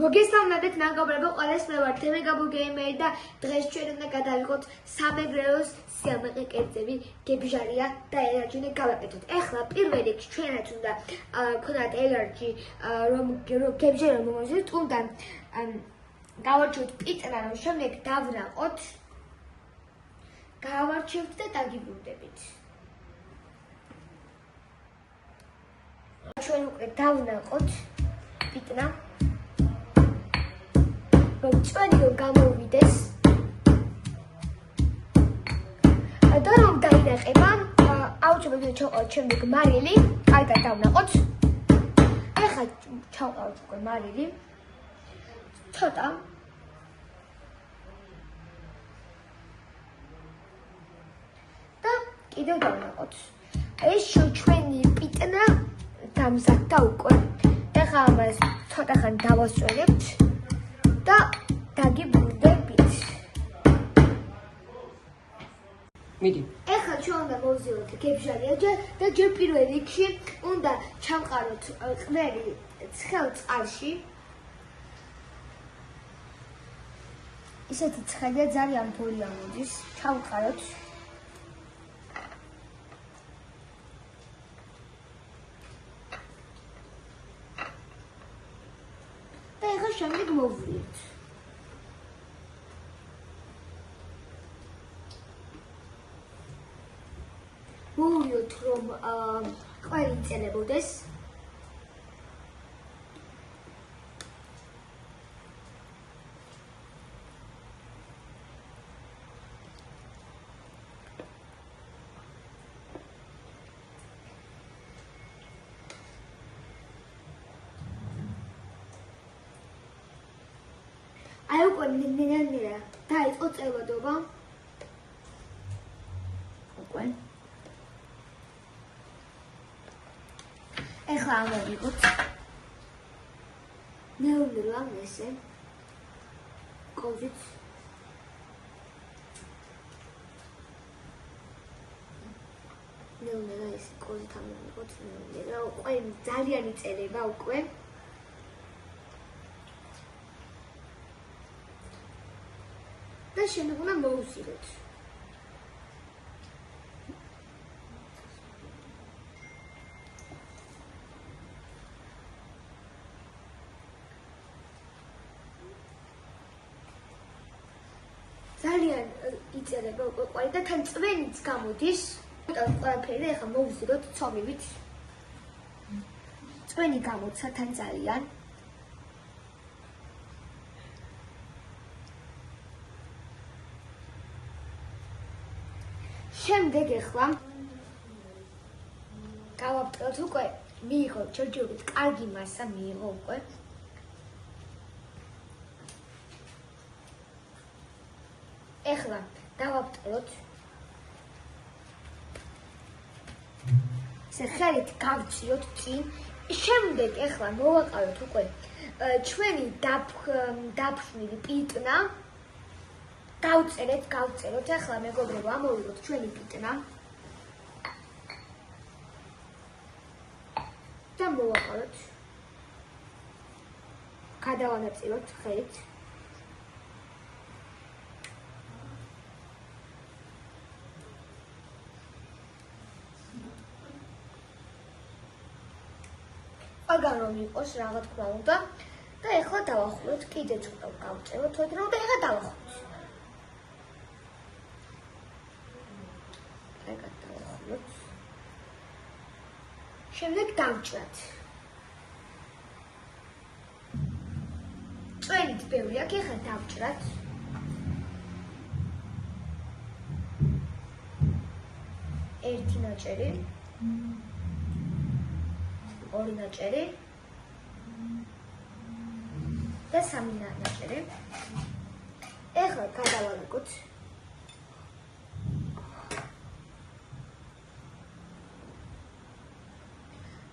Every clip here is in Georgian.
მოგესალმებით მეგობრებო, ყველას მე ვარ თემეგაბო გეიმერი და დღეს ჩვენ უნდა გადავიღოთ სამეგრელოს სიამაყე კერძები, გებჟარია და ელარჯი გავაკეთოთ. ეხლა პირველ რიგში ჩვენაც უნდა ქონათ ელარჯი, რომ გებჟარი რომ მომაზრდეთ, უნდა გავარჩევთ პიტნა, რომ შემდეგ დავრაყოთ. გავარჩევთ და დაგიბრუნდებით. ჩვენ უკვე დავნაყოთ პიტნა. Ჩვენი რომ გამოვიდეს და რომ დაინახება, აუცილებლად ჩავყავთ შემდეგ მარილი, კარგად დავნაყოთ. ეხლა ჩავყავთ უკვე მარილი. ცოტა. და კიდევ დავნაყოთ. ეს ჩვენი პიტნა დამზადდა უკვე. ეხლა ამას ცოტა ხანი დავასწორებთ. და დაგიბრუნდებით. მიდი. ეხლა ჩვენ უნდა მოვზიაროთ გებჟარია და ჯერ პირველ რიგში უნდა ჩამყაროთ ყველი ცხელ წყალში. ისეთი ცხელია ძალიან ფოლი ამოდის. ჩამყაროთ. და ეხლა შემდეგ მოვვლით. მოვიოთ რომ ყველი იწელებოდეს. აი უკვე ნენანერა დაიწყო წელადობა. უკვე. ეხლა ამოვიღოთ. ნეუნერა ესე. კოვიდ. ნეუნერა ეს კოვიდ ამოვიღოთ. ნეუნერა უკვე ძალიან იწერება უკვე. და შემდეგ უნდა მოვუსილოთ. ძალიან იწერება უკვე ყვალი და თან წვენიც გამოდის. ყველაფერი ეხლა მოვუსილოთ ცომივით. წვენი გამოცა თან ძალიან. შემდეგ ეხლა გავაფრთხილოთ უკვე მიიღო ჯერჯერობით კარგი მასა მიიღო უკვე. ეხლა დავაფრთხილოთ. ესე ხელით გავწიოთ წინ. შემდეგ ეხლა მოვაყაროთ უკვე ჩვენი დაფშვნილი პიტნა. გავწერეთ, ეხლა მეგობრებო, ამოვიღოთ ჩვენი პიტნა. და მოვაყაროთ. გადავანაწილოთ ხელით. ყველგან რომ იყოს რა თქმა უნდა და ეხლა დავახუროთ, კიდე ცოტა გავწეროთ, რომ და ეხლა დავახუროთ. შემდეგ დავჭრათ. წვენით ბევრი აქვს, ეხლა დავჭრათ. ერთი ნაჭერი. ორი ნაჭერი. და სამი ნაჭერი. ეხლა გადავალიკოთ.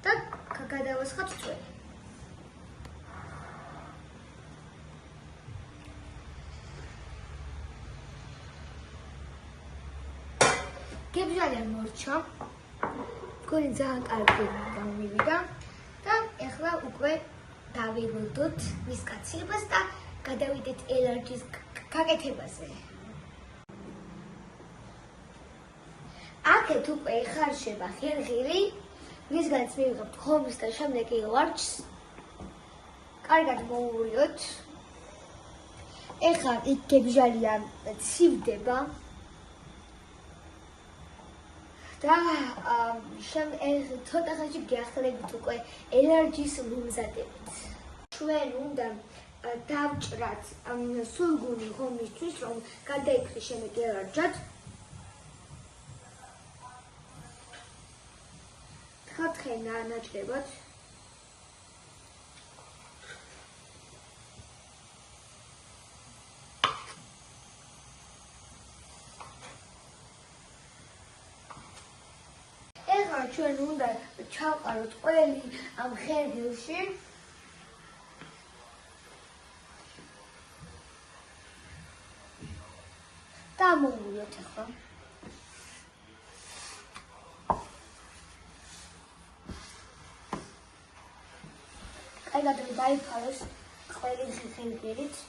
და გადავასხავთ წვენი. გებჟარია მორჩა. მგონი ძალიან კარგი გამოვიდა და ეხლა უკვე დავიღოთ მის კაცებას და გადავიდეთ ელარჯის გაკეთებაზე. აქეთ უკვე ხარშება ხერხილი, მისგანაც მივიღებთ ხომის და შემდეგ ელარჯს. კარგად მოუვლიოთ. ეხლა იქ გებჟალია ცივდება. და ცოტა ხანში გიახსენებთ უკვე ელარჯის მომზადებით. ჩვენ უნდა დავჭრათ სულგუნი ხომისთვის, რომ გადაიქცეს შემდეგ ელარჯად. თხა ნაჭრებად. ეხლა ჩვენ უნდა ჩავყაროთ ყველი ამ ხერხილში. და მოვუვლიოთ ახლა. კარგად დაიფაროს ყველი ხერხილით.